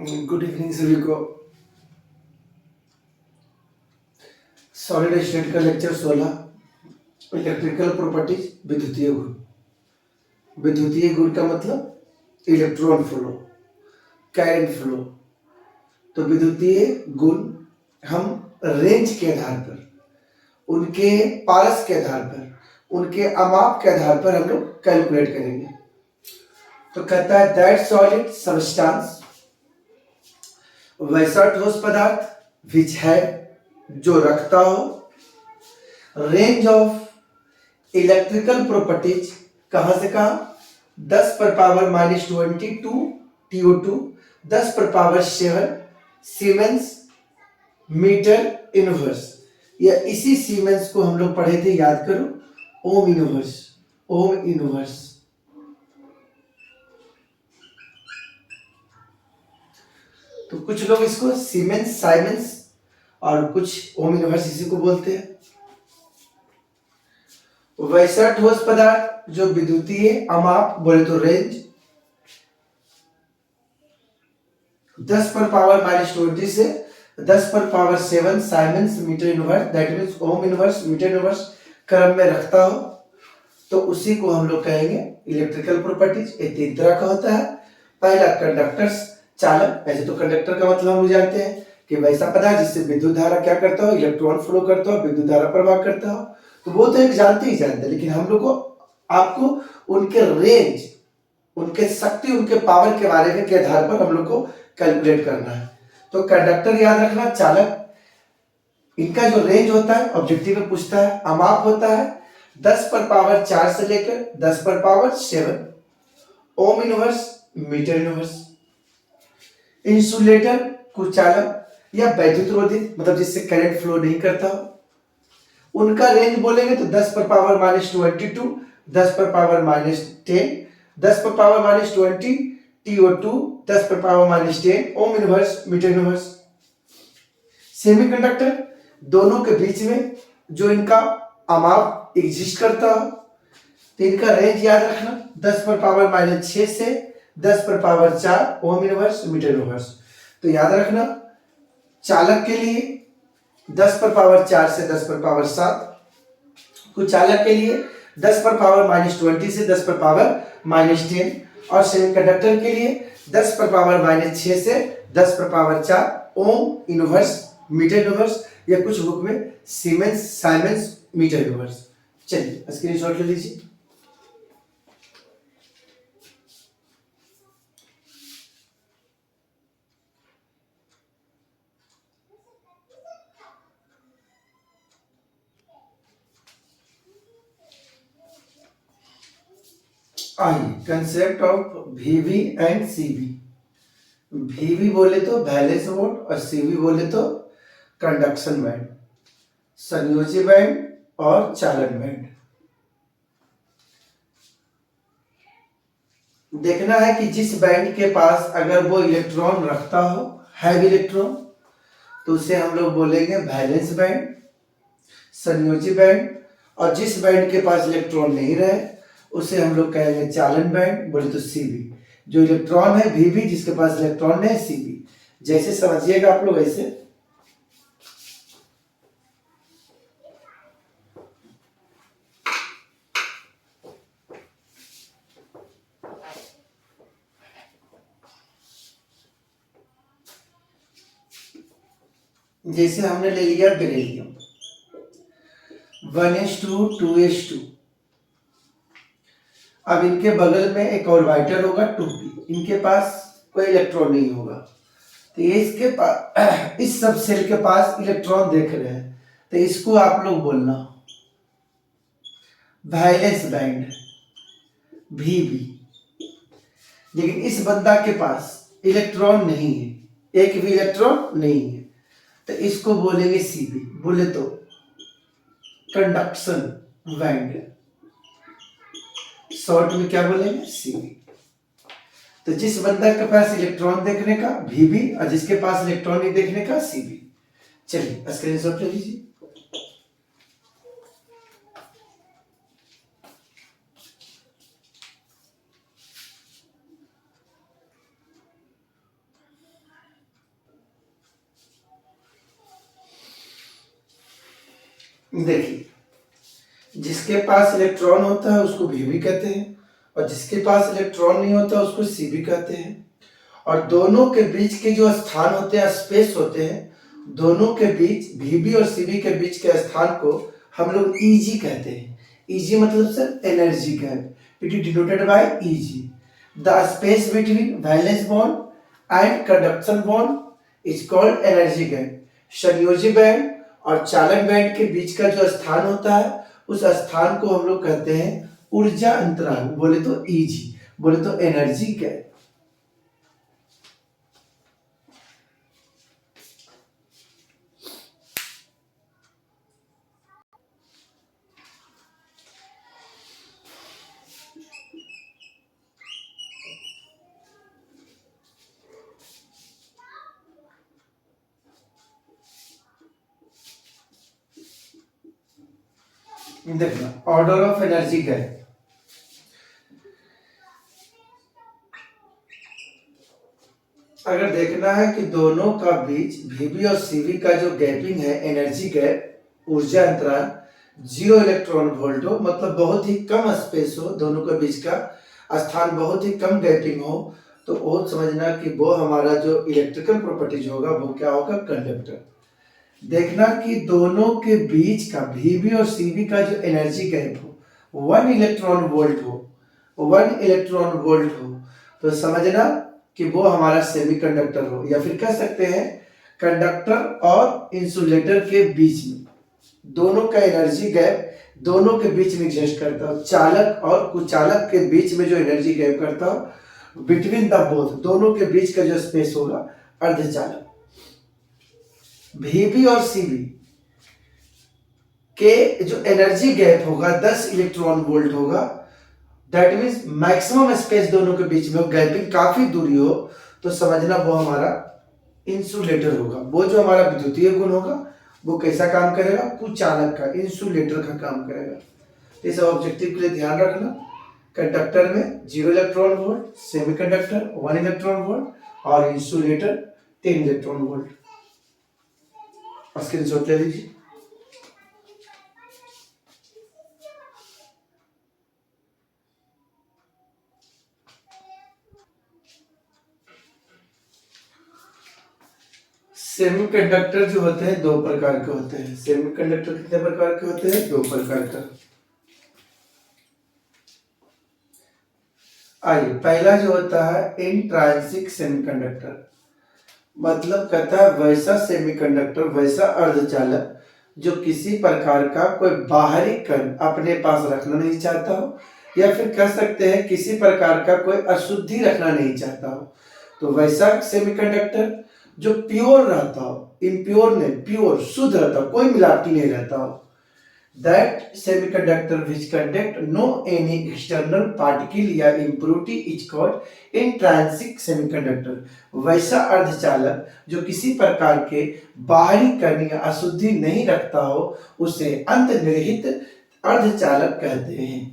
Good evening सभी को। Solid state का लेक्चर 16, इलेक्ट्रिकल प्रॉपर्टीज, विद्युतीय गुण। विद्युतीय गुण का मतलब इलेक्ट्रॉन फ्लो, करंट फ्लो। तो विद्युतीय गुण हम रेंज के आधार पर, उनके पारस के आधार पर, उनके अमाप के आधार पर हम लोग कैलकुलेट करेंगे। तो कहता है दैट सॉलिड सबस्टांस, वैसा ठोस पदार्थ विच है, जो रखता हो रेंज ऑफ इलेक्ट्रिकल प्रॉपर्टीज। कहां से कहा? 10 पर पावर -20 टू TO2, 10 पर पावर 7 सीमेंस मीटर इनवर्स। या इसी सीमेंस को हम लोग पढ़े थे, याद करो, ओम इनवर्स। ओम इनवर्स तो कुछ लोग इसको सीमेंस, साइमेंस और कुछ ओम इनवर्स इसी को बोलते हैं। वैसा ठोस पदार्थ जो विद्युतीय अमाप बोले तो रेंज 10 पर पावर -20 से 10 पर power 7 siemens metre inverse, that means ohm inverse, metre inverse क्रम में रखता हो, तो उसी को हम लोग कहेंगे इलेक्ट्रिकल प्रॉपर्टीज। ये 3 तरह का होता है। पहला कंडक्टर्स, चालक। ऐसे तो कंडक्टर का मतलब हम जानते हैं कि वैसा पदार्थ जिससे विद्युत धारा क्या करता हो, इलेक्ट्रॉन फ्लो करता हो, विद्युत धारा प्रवाह करता हो। तो वो तो एक जानते ही जानते हैं, लेकिन हम लोग को आपको उनके रेंज, उनके शक्ति, उनके पावर के बारे में के आधार पर हम लोग को कैलकुलेट करना है। तो कंडक्टर याद रखना, चालक, इनका जो रेंज होता है ऑब्जेक्टिव में पूछता है, अमाप होता है 10 पर पावर 4 से लेकर 10 पर power 7 ohm inverse, metre inverse. Insulator, कुचालक या वैद्युत रोधी, मतलब जिससे करंट फ्लो नहीं करता हो, उनका रेंज बोलेंगे तो 10 पर पावर -22, 10 पर पावर -10, 10 पर पावर -20 TO2, 10 पर power -10 ohm inverse, metre inverse. Semiconductor, दोनों के बीच में जो इनका अमाप एग्जिस्ट करता हो, तो इनका रेंज याद रखना 10 पर पावर -6 से 10 पर power 4 ohm inverse, metre inverse. तो याद रखना, चालक के लिए 10 पर पावर 4 से 10 पर पावर 7, कुचालक के लिए 10 पर पावर -20 से 10 पर पावर -10, और सेमीकंडक्टर के लिए 10 पर पावर -6 से 10 पर power 4 ohm inverse, metre inverse, या कुछ बुक में सीमेंस, साइमेंस, मीटर इनवर्स। चलिए स्क्रीनशॉट ले लीजिए। आइए, concept of VV and CV। VV बोले तो वैलेंस मोड और CV बोले तो कंडक्शन बैंड, संयोजी बैंड और चालन बैंड। देखना है कि जिस बैंड के पास अगर वो इलेक्ट्रॉन रखता हो, हैवी इलेक्ट्रॉन, तो उसे हम लोग बोलेंगे वैलेंस बैंड, संयोजी बैंड। और जिस बैंड के पास इलेक्ट्रॉन नहीं रहे, उसे हम लोग कहेंगे चालन बैंड, बोले तो CV। जो इलेक्ट्रॉन है VV, जिसके पास इलेक्ट्रॉन नहीं है CV। जैसे समझिएगा आप लोग ऐसे। जैसे हमने ले लिया बेरिलियम 1s2 2s2। अब इनके बगल में एक और वाइटर होगा 2p, इनके पास कोई इलेक्ट्रॉन नहीं होगा, तो ये इसके पास, इस सब सेल के पास इलेक्ट्रॉन देख रहे हैं, तो इसको आप लोग बोलना वैलेंस बैंड, VV। लेकिन इस बंदा के पास इलेक्ट्रॉन नहीं है, एक भी इलेक्ट्रॉन नहीं है, तो इसको बोलेंगे CV, बोले तो कंडक्शन बैंड, शॉर्ट में क्या बोलेंगे CV। तो जिस बंदा के पास इलेक्ट्रॉन देखने का VV और जिसके पास इलेक्ट्रॉन नहीं देखने का CV। चलिए स्क्रीनशॉट ले लीजिए। देखिए, जिसके पास इलेक्ट्रॉन होता है उसको भी कहते हैं, और जिसके पास इलेक्ट्रॉन नहीं होता उसको सी भी कहते हैं। और दोनों के बीच के जो स्थान होते हैं, स्पेस होते हैं, दोनों के बीच Vb और Cb के बीच के स्थान को हम लोग Eg कहते हैं। Eg मतलब sir energy gap, it is denoted by Eg। The space between valence bond and conduction bond is called energy gap. संयोजी बैंड और चालक बैंड के बीच का जो स्थान होता है उस स्थान को हम लोग कहते हैं ऊर्जा अंतराल, बोले तो Eg, बोले तो एनर्जी गैप। देखना ऑर्डर ऑफ एनर्जी गैप। अगर देखना है कि दोनों का बीच Vb और Cb का जो गैपिंग है, एनर्जी गैप, ऊर्जा अंतराल 0 इलेक्ट्रॉन वोल्ट हो, मतलब बहुत ही कम स्पेस हो, दोनों के बीच का स्थान बहुत ही कम गैपिंग हो, तो वो समझना कि वो हमारा जो इलेक्ट्रिकल प्रॉपर्टीज होगा वो क्या होगा, कंडक्टर। देखना कि दोनों के बीच का Vb और Cb का जो एनर्जी गैप हो 1 इलेक्ट्रॉन वोल्ट हो, 1 इलेक्ट्रॉन वोल्ट हो, तो समझना कि वो हमारा सेमीकंडक्टर हो, या फिर कह सकते हैं कंडक्टर और इंसुलेटर के बीच में दोनों का एनर्जी गैप दोनों के बीच में एग्जिस्ट करता हो। चालक और कुचालक के बीच में जो एनर्जी गैप करता हो, बिटवीन द बोथ, दोनों के बीच का जो स्पेस होगा, अर्धचालक। Vb और Cb के जो एनर्जी गैप होगा 10 इलेक्ट्रॉन वोल्ट होगा, दैट मीन्स मैक्सिमम स्पेस दोनों के बीच में हो, गैपिंग काफी दूरी हो, तो समझना वो हमारा इंसुलेटर होगा। वो जो हमारा विद्युतीय गुण होगा वो कैसा काम करेगा, कुचालक का, इंसुलेटर का काम करेगा। तो इस ऑब्जेक्टिव के लिए ध्यान रखना, कंडक्टर में 0 electron volt, semiconductor 1 electron volt और इंसुलेटर 10 इलेक्ट्रॉन वोल्ट। स्क्रीनशॉट ले लीजिए। सेमीकंडक्टर जो होते हैं दो प्रकार के होते हैं। सेमीकंडक्टर कितने प्रकार के होते हैं, दो प्रकार का। आइए, पहला जो होता है इंट्रांसिक सेमीकंडक्टर, मतलब कहता है वैसा सेमीकंडक्टर, वैसा अर्धचालक जो किसी प्रकार का कोई बाहरी कण अपने पास रखना नहीं चाहता हो, या फिर कह सकते हैं किसी प्रकार का कोई अशुद्धि रखना नहीं चाहता हो, तो वैसा सेमीकंडक्टर जो प्योर रहता हो, इम्प्योर नहीं, प्योर शुद्ध रहता हो, कोई मिलावटी नहीं रहता हो, that semiconductor which conduct no any external particle या impurity is called intrinsic semiconductor। वैसा अर्धचालक जो किसी प्रकार के बाहरी कण या अशुद्धि नहीं रखता हो उसे अंतर्निहित अर्धचालक कहते हैं।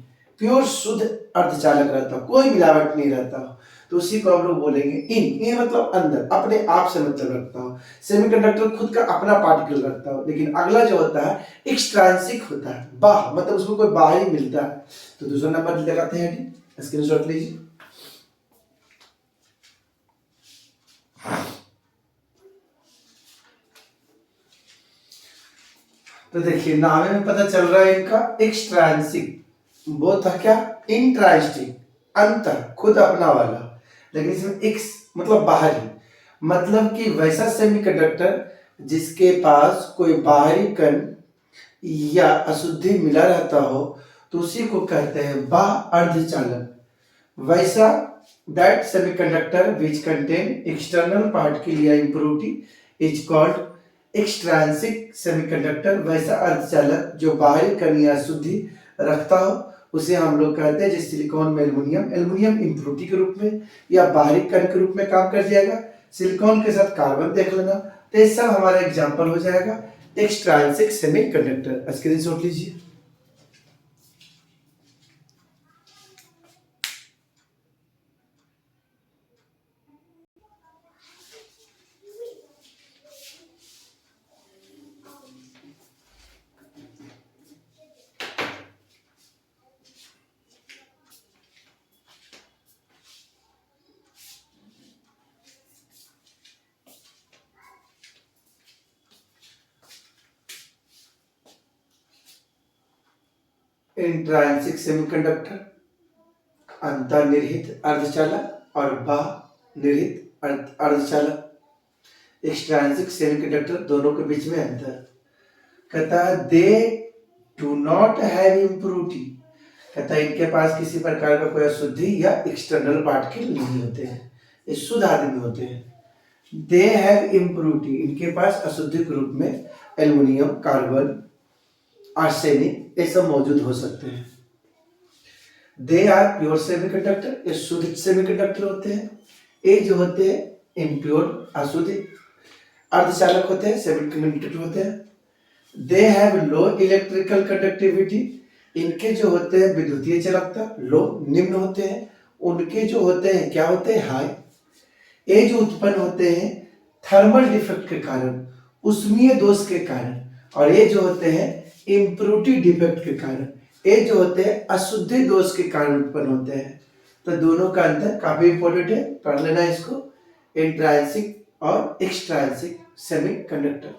प्योर शुद्ध अर्धचालक रहता हो, कोई मिलावट नहीं रहता हो, तो उसी को हम लोग बोलेंगे इन मतलब अंदर, अपने आप से मतलब रखता हो। सेमीकंडक्टर खुद का अपना पार्टिकल रखता हो, लेकिन अगला जो होता है एक्सट्रांसिक होता है, बाह मतलब उसको कोई बाहरी मिलता है। तो दूसरा नंबर लगाते हैं, स्क्रीनशॉट लीजिए। तो देखिए नाम में पता चल रहा है इनका एक्सट्रांसिक, वो था क्या, इंट्रांसिक, अंतर, खुद अपना वाला, लेकिन इसमें एक्स मतलब बाहरी, मतलब कि वैसा सेमीकंडक्टर जिसके पास कोई बाहरी कण या अशुद्धि मिला रहता हो, तो उसी को कहते हैं बाह्य अर्धचालक। वैसा that semiconductor which contain external particle या इम्प्योरिटी इज कॉल्ड एक्सट्रांसिक सेमीकंडक्टर। वैसा अर्धचालक जो बाहरी कण या अशुद्धि रखता हो उसे हम लोग कहते हैं, जैसे सिलिकॉन में एल्युमिनियम, एल्युमिनियम इम्प्योरिटी के रूप में या बाहरी कण के रूप में काम कर जाएगा, सिलिकॉन के साथ कार्बन देख लेना, तो ये सब हमारा एग्जाम्पल हो जाएगा एक्सट्रांसिक सेमीकंडक्टर। स्क्रीनशॉट लीजिए। इंट्रांसिक सेमीकंडक्टर, अंतर्निहित अर्धचालक और बाह्य निहित अर्धचालक। एक्सट्रांसिक सेमीकंडक्टर, दोनों के बीच में अंतर। कहता है they do not have impurity, कहता है इनके पास किसी प्रकार का कोई अशुद्धि या एक्सटर्नल पार्टिकल नहीं होते हैं, ये शुद्ध आदमी होते हैं। दे हैव इम्प्योरिटी, इनके पास अशुद्धि के रूप में एल्युमिनियम, कार्बन, आर्सेनिक ये सब मौजूद हो सकते हैं। दे आर प्योर सेमीकंडक्टर, ये शुद्ध सेमीकंडक्टर होते हैं। ये जो होते हैं इम्प्योर, अशुद्ध अर्धचालक होते हैं, सेमीकंडक्टर होते हैं। They have low electrical conductivity, इनके जो होते हैं विद्युतीय चालकता लो, निम्न होते हैं। उनके जो होते हैं क्या होते हैं, हाई। ये जो उत्पन्न होते हैं थर्मल डिफेक्ट के कारण, उष्मीय दोष के कारण, और ये जो होते हैं इम्प्योरिटी डिफेक्ट के कारण, ये जो होते हैं अशुद्धि दोष के कारण उत्पन्न होते हैं। तो दोनों का अंतर काफी इंपॉर्टेंट है, पढ़ लेना इसको, इंट्रांसिक और एक्सट्रांसिक सेमीकंडक्टर।